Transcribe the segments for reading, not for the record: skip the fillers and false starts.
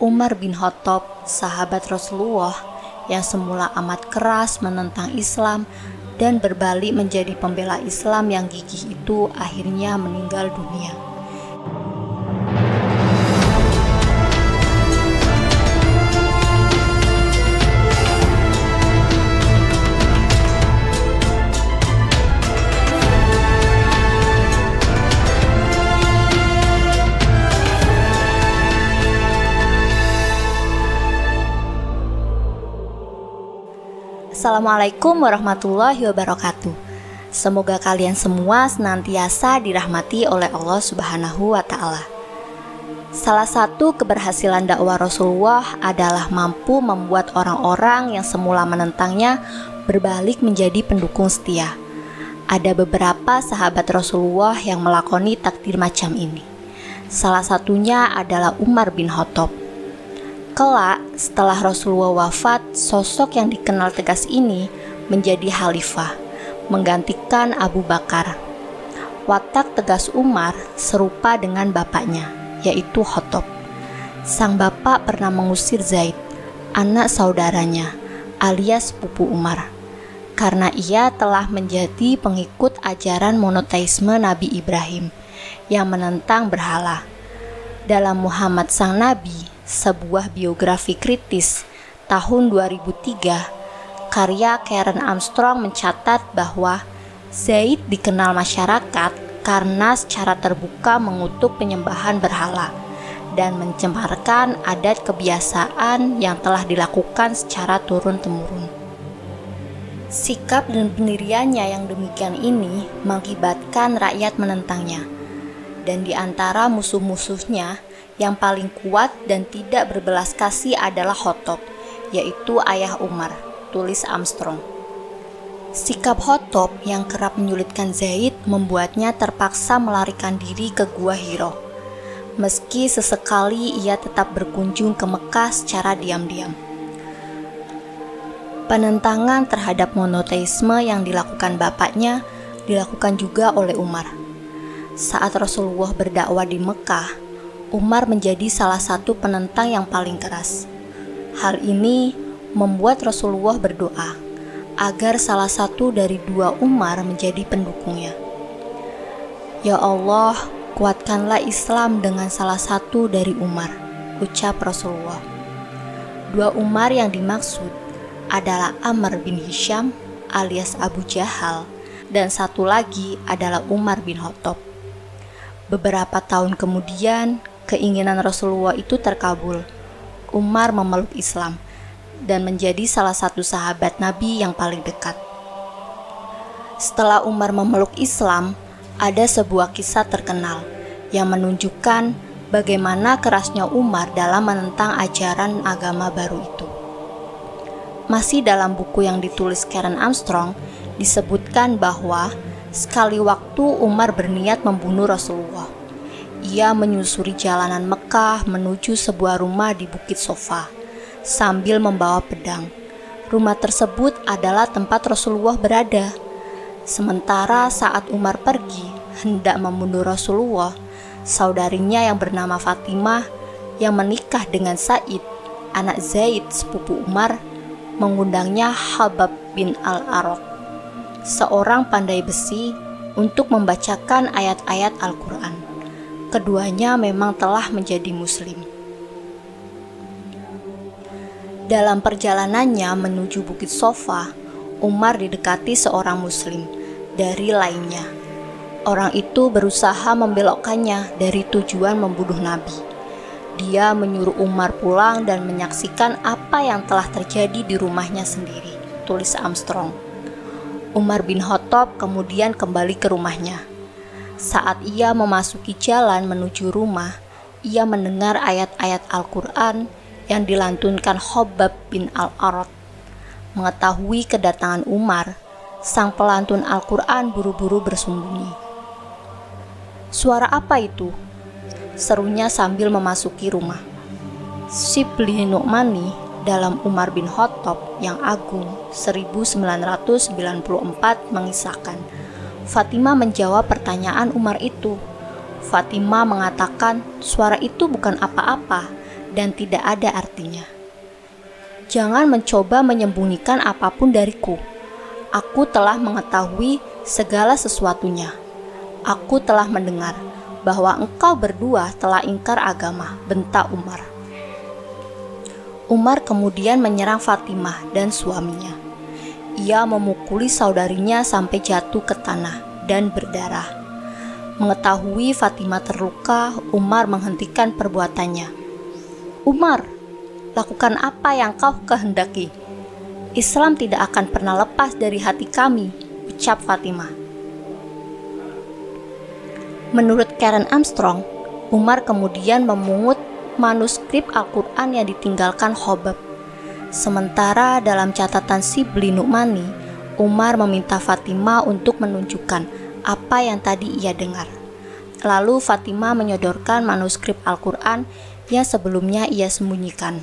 Umar bin Khattab, sahabat Rasulullah yang semula amat keras menentang Islam dan berbalik menjadi pembela Islam yang gigih itu, akhirnya meninggal dunia. Assalamualaikum warahmatullahi wabarakatuh. Semoga kalian semua senantiasa dirahmati oleh Allah Subhanahu wa Ta'ala. Salah satu keberhasilan dakwah Rasulullah adalah mampu membuat orang-orang yang semula menentangnya berbalik menjadi pendukung setia. Ada beberapa sahabat Rasulullah yang melakoni takdir macam ini. Salah satunya adalah Umar bin Khattab. Kelak, setelah Rasulullah wafat, sosok yang dikenal tegas ini menjadi khalifah, menggantikan Abu Bakar. Watak tegas Umar serupa dengan bapaknya, yaitu Khattab. Sang bapak pernah mengusir Zaid, anak saudaranya, alias sepupu Umar, karena ia telah menjadi pengikut ajaran monoteisme Nabi Ibrahim yang menentang berhala. Dalam Muhammad Sang Nabi, sebuah biografi kritis tahun 2003, karya Karen Armstrong mencatat bahwa Zaid dikenal masyarakat karena secara terbuka mengutuk penyembahan berhala dan mencemarkan adat kebiasaan yang telah dilakukan secara turun-temurun. Sikap dan pendiriannya yang demikian ini mengakibatkan rakyat menentangnya, dan di antara musuh-musuhnya yang paling kuat dan tidak berbelas kasih adalah Khattab, yaitu ayah Umar, tulis Armstrong. Sikap Khattab yang kerap menyulitkan Zaid membuatnya terpaksa melarikan diri ke Gua Hiro. Meski sesekali ia tetap berkunjung ke Mekah secara diam-diam. Penentangan terhadap monoteisme yang dilakukan bapaknya dilakukan juga oleh Umar. Saat Rasulullah berdakwah di Mekah, Umar menjadi salah satu penentang yang paling keras. Hal ini membuat Rasulullah berdoa agar salah satu dari dua Umar menjadi pendukungnya. Ya Allah, kuatkanlah Islam dengan salah satu dari Umar, ucap Rasulullah. Dua Umar yang dimaksud adalah Amr bin Hisham alias Abu Jahal, dan satu lagi adalah Umar bin Khattab. Beberapa tahun kemudian, keinginan Rasulullah itu terkabul. Umar memeluk Islam dan menjadi salah satu sahabat Nabi yang paling dekat. Setelah Umar memeluk Islam, ada sebuah kisah terkenal yang menunjukkan bagaimana kerasnya Umar dalam menentang ajaran agama baru itu. Masih dalam buku yang ditulis Karen Armstrong, disebutkan bahwa sekali waktu Umar berniat membunuh Rasulullah. Ia menyusuri jalanan Mekah menuju sebuah rumah di Bukit Sofa sambil membawa pedang. Rumah tersebut adalah tempat Rasulullah berada. Sementara saat Umar pergi hendak membunuh Rasulullah, saudarinya yang bernama Fatimah yang menikah dengan Sa'id, anak Zaid sepupu Umar, mengundangnya Habab bin Al-Arok, seorang pandai besi, untuk membacakan ayat-ayat Al-Quran. Keduanya memang telah menjadi muslim. Dalam perjalanannya menuju Bukit Sofa, Umar didekati seorang muslim dari lainnya. Orang itu berusaha membelokkannya dari tujuan membunuh Nabi. Dia menyuruh Umar pulang dan menyaksikan apa yang telah terjadi di rumahnya sendiri, tulis Armstrong. Umar bin Khattab kemudian kembali ke rumahnya. Saat ia memasuki jalan menuju rumah, ia mendengar ayat-ayat Al-Quran yang dilantunkan Habab bin Al-Arad. Mengetahui kedatangan Umar, sang pelantun Al-Quran buru-buru bersembunyi. "Suara apa itu?" serunya sambil memasuki rumah. Shibli Nu'mani dalam Umar bin Khattab yang Agung 1994 mengisahkan, Fatimah menjawab pertanyaan Umar itu. Fatimah mengatakan suara itu bukan apa-apa dan tidak ada artinya. Jangan mencoba menyembunyikan apapun dariku. Aku telah mengetahui segala sesuatunya. Aku telah mendengar bahwa engkau berdua telah ingkar agama, bentak Umar. Umar kemudian menyerang Fatimah dan suaminya. Ia memukuli saudarinya sampai jatuh ke tanah dan berdarah. Mengetahui Fatimah terluka, Umar menghentikan perbuatannya. Umar, lakukan apa yang kau kehendaki. Islam tidak akan pernah lepas dari hati kami, ucap Fatimah. Menurut Karen Armstrong, Umar kemudian memungut manuskrip Al-Quran yang ditinggalkan Khobab. Sementara dalam catatan Shibli Nu'mani, Umar meminta Fatimah untuk menunjukkan apa yang tadi ia dengar. Lalu Fatimah menyodorkan manuskrip Al-Quran yang sebelumnya ia sembunyikan.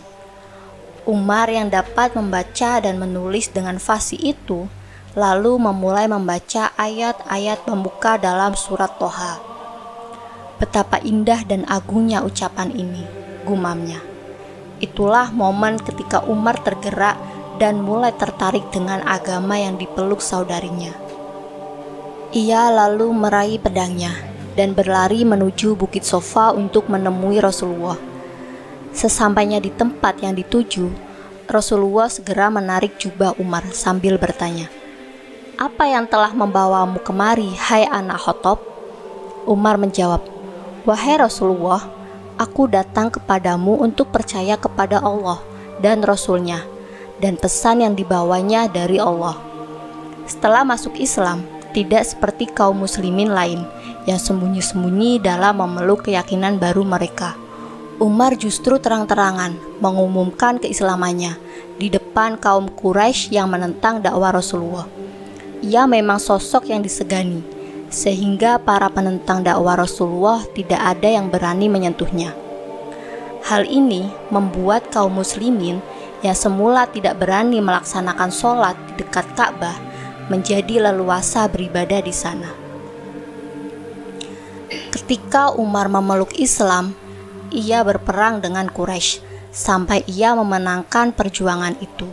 Umar yang dapat membaca dan menulis dengan fasih itu, lalu memulai membaca ayat-ayat pembuka dalam surat Toha. Betapa indah dan agungnya ucapan ini, gumamnya. Itulah momen ketika Umar tergerak dan mulai tertarik dengan agama yang dipeluk saudarinya. Ia lalu meraih pedangnya dan berlari menuju Bukit Sofa untuk menemui Rasulullah. Sesampainya di tempat yang dituju, Rasulullah segera menarik jubah Umar sambil bertanya, "Apa yang telah membawamu kemari, hai anak Khattab?" Umar menjawab, "Wahai Rasulullah, aku datang kepadamu untuk percaya kepada Allah dan Rasul-Nya, dan pesan yang dibawanya dari Allah. Setelah masuk Islam, tidak seperti kaum muslimin lain yang sembunyi-sembunyi dalam memeluk keyakinan baru mereka. Umar justru terang-terangan mengumumkan keislamannya di depan kaum Quraisy yang menentang dakwah Rasulullah. Ia memang sosok yang disegani, sehingga para penentang dakwah Rasulullah tidak ada yang berani menyentuhnya. Hal ini membuat kaum muslimin yang semula tidak berani melaksanakan sholat di dekat Ka'bah menjadi leluasa beribadah di sana. Ketika Umar memeluk Islam, ia berperang dengan Quraisy sampai ia memenangkan perjuangan itu.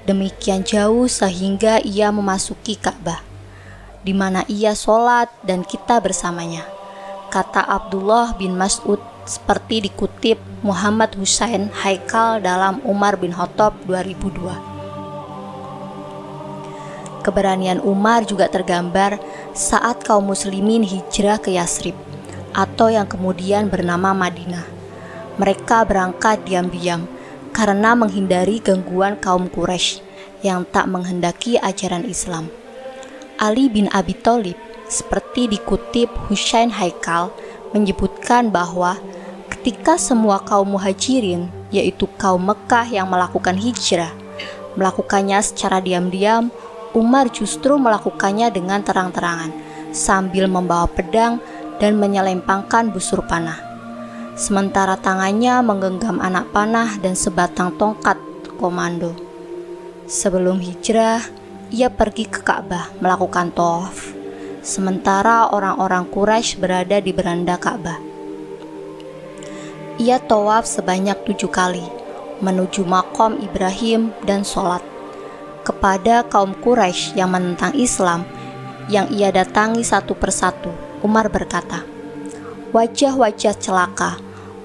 Demikian jauh sehingga ia memasuki Ka'bah, di mana ia sholat dan kita bersamanya. Kata Abdullah bin Mas'ud seperti dikutip Muhammad Hussein Haikal dalam Umar bin Khattab 2002. Keberanian Umar juga tergambar saat kaum muslimin hijrah ke Yasrib, atau yang kemudian bernama Madinah. Mereka berangkat diam-diam karena menghindari gangguan kaum Quraisy yang tak menghendaki ajaran Islam. Ali bin Abi Thalib, seperti dikutip Hussein Haikal, menyebutkan bahwa ketika semua kaum muhajirin, yaitu kaum Mekah yang melakukan hijrah, melakukannya secara diam-diam, Umar justru melakukannya dengan terang-terangan, sambil membawa pedang dan menyelempangkan busur panah. Sementara tangannya menggenggam anak panah dan sebatang tongkat komando. Sebelum hijrah, ia pergi ke Ka'bah melakukan tawaf, sementara orang-orang Quraisy berada di beranda Ka'bah. Ia tawaf sebanyak 7 kali, menuju makom Ibrahim dan sholat. Kepada kaum Quraisy yang menentang Islam, yang ia datangi satu persatu, Umar berkata, "Wajah-wajah celaka,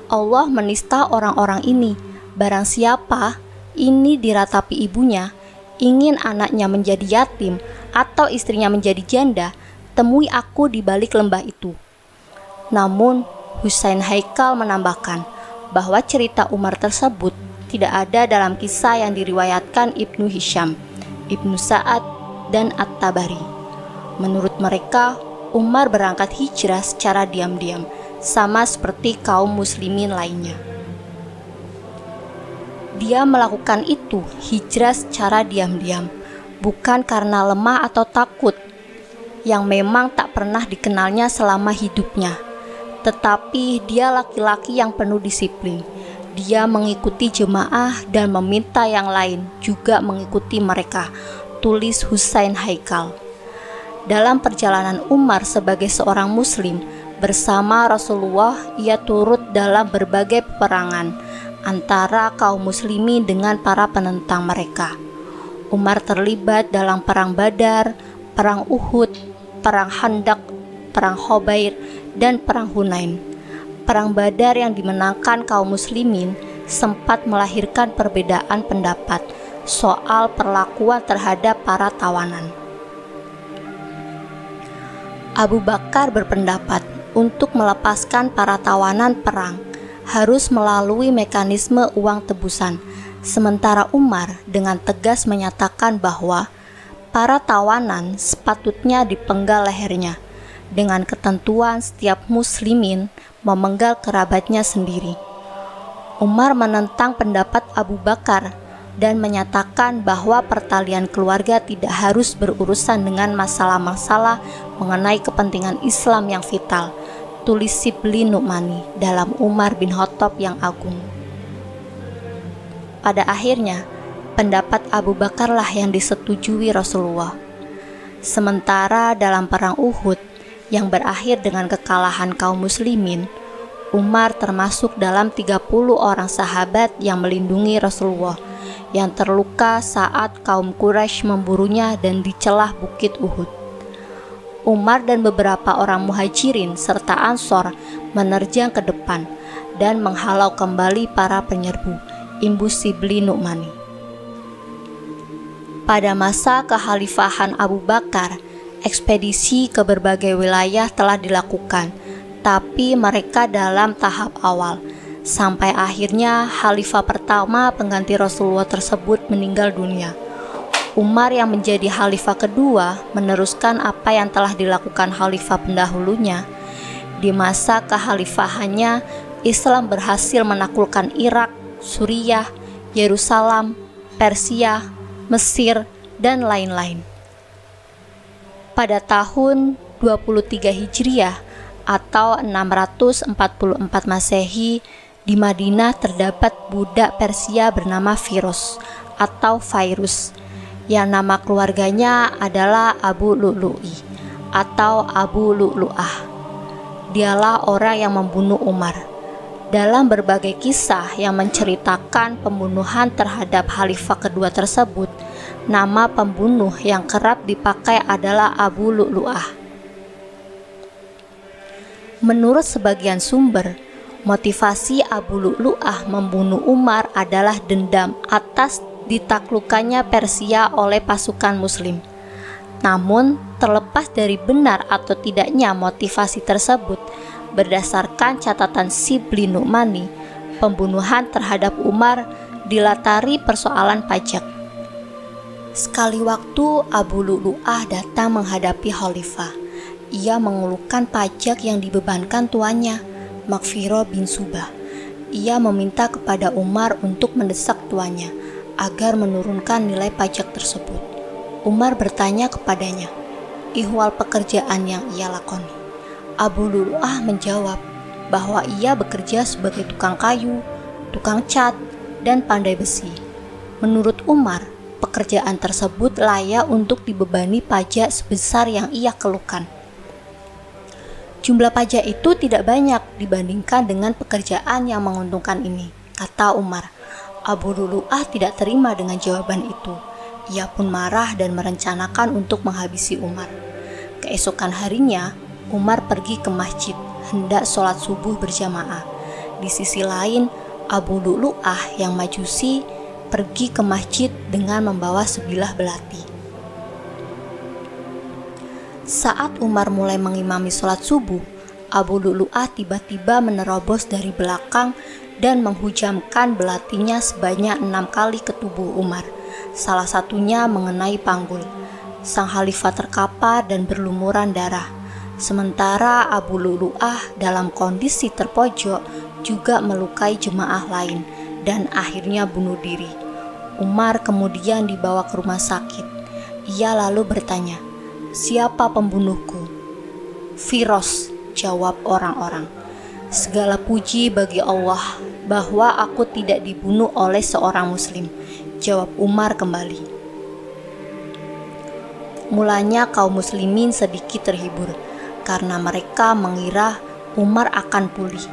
Allah menista orang-orang ini. Barang siapa ini diratapi ibunya, ingin anaknya menjadi yatim atau istrinya menjadi janda, temui aku di balik lembah itu." Namun, Hussein Haikal menambahkan bahwa cerita Umar tersebut tidak ada dalam kisah yang diriwayatkan Ibnu Hisham, Ibnu Sa'ad, dan At-Tabari. Menurut mereka, Umar berangkat hijrah secara diam-diam, sama seperti kaum muslimin lainnya. Dia melakukan itu, hijrah secara diam-diam, bukan karena lemah atau takut, yang memang tak pernah dikenalnya selama hidupnya. Tetapi dia laki-laki yang penuh disiplin. Dia mengikuti jemaah dan meminta yang lain juga mengikuti mereka, tulis Hussein Haikal. Dalam perjalanan Umar sebagai seorang muslim bersama Rasulullah, ia turut dalam berbagai peperangan, antara kaum muslimin dengan para penentang mereka. Umar terlibat dalam perang Badar, perang Uhud, perang Khandaq, perang Khubair, dan perang Hunain. Perang Badar yang dimenangkan kaum muslimin sempat melahirkan perbedaan pendapat soal perlakuan terhadap para tawanan. Abu Bakar berpendapat untuk melepaskan para tawanan perang harus melalui mekanisme uang tebusan, sementara Umar dengan tegas menyatakan bahwa para tawanan sepatutnya dipenggal lehernya, dengan ketentuan setiap muslimin memenggal kerabatnya sendiri. Umar menentang pendapat Abu Bakar dan menyatakan bahwa pertalian keluarga tidak harus berurusan dengan masalah-masalah mengenai kepentingan Islam yang vital, tulis Shibli Nu'mani dalam Umar bin Khattab yang agung. Pada akhirnya, pendapat Abu Bakarlah yang disetujui Rasulullah. Sementara dalam perang Uhud yang berakhir dengan kekalahan kaum muslimin, Umar termasuk dalam 30 orang sahabat yang melindungi Rasulullah yang terluka saat kaum Quraisy memburunya dan di celah bukit Uhud. Umar dan beberapa orang muhajirin serta Ansor menerjang ke depan dan menghalau kembali para penyerbu, imbus Shibli Nu'mani. Pada masa kekhalifahan Abu Bakar, ekspedisi ke berbagai wilayah telah dilakukan, tapi mereka dalam tahap awal, sampai akhirnya khalifah pertama pengganti Rasulullah tersebut meninggal dunia. Umar yang menjadi khalifah kedua meneruskan apa yang telah dilakukan khalifah pendahulunya. Di masa kekhalifahannya, Islam berhasil menaklukkan Irak, Suriah, Yerusalem, Persia, Mesir, dan lain-lain. Pada tahun 23 Hijriah atau 644 Masehi, di Madinah terdapat budak Persia bernama Firoz atau Fairuz, yang nama keluarganya adalah Abu Lu'lu'i atau Abu Lu'lu'ah. Dialah orang yang membunuh Umar. Dalam berbagai kisah yang menceritakan pembunuhan terhadap khalifah kedua tersebut, nama pembunuh yang kerap dipakai adalah Abu Lu'lu'ah. Menurut sebagian sumber, motivasi Abu Lu'lu'ah membunuh Umar adalah dendam atas ditaklukannya Persia oleh pasukan muslim. Namun, terlepas dari benar atau tidaknya motivasi tersebut, berdasarkan catatan Shibli Nu'mani, pembunuhan terhadap Umar dilatari persoalan pajak. Sekali waktu Abu Lu'lu'ah datang menghadapi khalifah. Ia mengeluhkan pajak yang dibebankan tuannya, Maghfirah bin Subah. Ia meminta kepada Umar untuk mendesak tuannya agar menurunkan nilai pajak tersebut. Umar bertanya kepadanya ihwal pekerjaan yang ia lakoni. Abu Lu'lu'ah menjawab bahwa ia bekerja sebagai tukang kayu, tukang cat, dan pandai besi. Menurut Umar, pekerjaan tersebut layak untuk dibebani pajak sebesar yang ia keluhkan. Jumlah pajak itu tidak banyak dibandingkan dengan pekerjaan yang menguntungkan ini, kata Umar. Abu Lu'lu'ah tidak terima dengan jawaban itu. Ia pun marah dan merencanakan untuk menghabisi Umar. Keesokan harinya, Umar pergi ke masjid, hendak sholat subuh berjamaah. Di sisi lain, Abu Lu'lu'ah yang majusi pergi ke masjid dengan membawa sebilah belati. Saat Umar mulai mengimami sholat subuh, Abu Lu'lu'ah tiba-tiba menerobos dari belakang dan menghujamkan belatinya sebanyak 6 kali ke tubuh Umar, salah satunya mengenai panggul. Sang khalifah terkapar dan berlumuran darah, sementara Abu Lu'lu'ah dalam kondisi terpojok juga melukai jemaah lain dan akhirnya bunuh diri. Umar kemudian dibawa ke rumah sakit. Ia lalu bertanya, "Siapa pembunuhku?" "Firoz," jawab orang-orang. "Segala puji bagi Allah bahwa aku tidak dibunuh oleh seorang muslim," jawab Umar kembali. Mulanya kaum muslimin sedikit terhibur karena mereka mengira Umar akan pulih.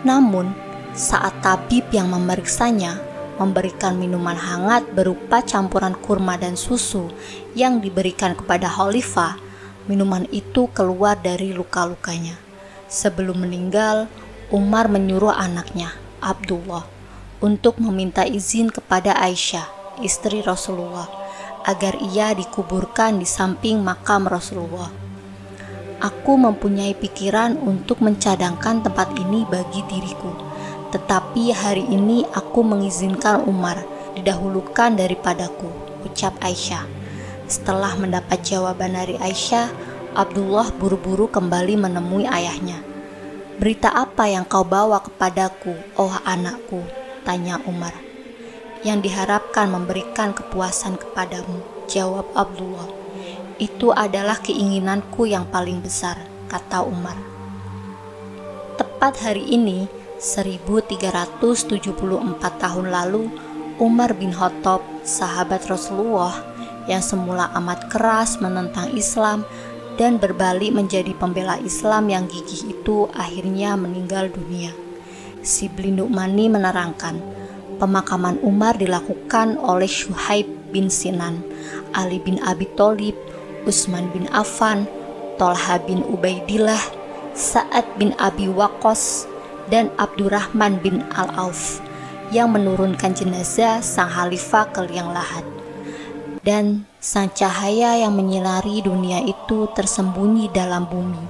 Namun, Saat tabib yang memeriksanya memberikan minuman hangat berupa campuran kurma dan susu yang diberikan kepada khalifah, minuman itu keluar dari luka-lukanya. Sebelum meninggal, Umar menyuruh anaknya, Abdullah, untuk meminta izin kepada Aisyah, istri Rasulullah, agar ia dikuburkan di samping makam Rasulullah. Aku mempunyai pikiran untuk mencadangkan tempat ini bagi diriku, tetapi hari ini aku mengizinkan Umar didahulukan daripadaku, ucap Aisyah. Setelah mendapat jawaban dari Aisyah, Abdullah buru-buru kembali menemui ayahnya. Berita apa yang kau bawa kepadaku, oh anakku? Tanya Umar. Yang diharapkan memberikan kepuasan kepadamu, jawab Abdullah. Itu adalah keinginanku yang paling besar, kata Umar. Tepat hari ini, 1374 tahun lalu, Umar bin Khattab, sahabat Rasulullah yang semula amat keras menentang Islam dan berbalik menjadi pembela Islam yang gigih itu, akhirnya meninggal dunia. Shibli Nu'mani menerangkan, pemakaman Umar dilakukan oleh Syuhaib bin Sinan, Ali bin Abi Thalib, Utsman bin Affan, Thalha bin Ubaidillah, Sa'ad bin Abi Waqqas, dan Abdurrahman bin Al-Auf yang menurunkan jenazah sang khalifah ke liang lahat. Dan sang cahaya yang menyinari dunia itu tersembunyi dalam bumi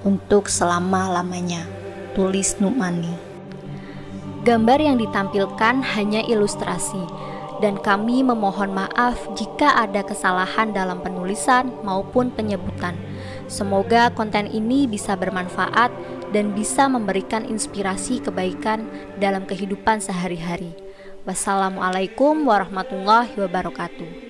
untuk selama-lamanya, tulis Nu'mani. Gambar yang ditampilkan hanya ilustrasi, dan kami memohon maaf jika ada kesalahan dalam penulisan maupun penyebutan. Semoga konten ini bisa bermanfaat dan bisa memberikan inspirasi kebaikan dalam kehidupan sehari-hari. Wassalamualaikum warahmatullahi wabarakatuh.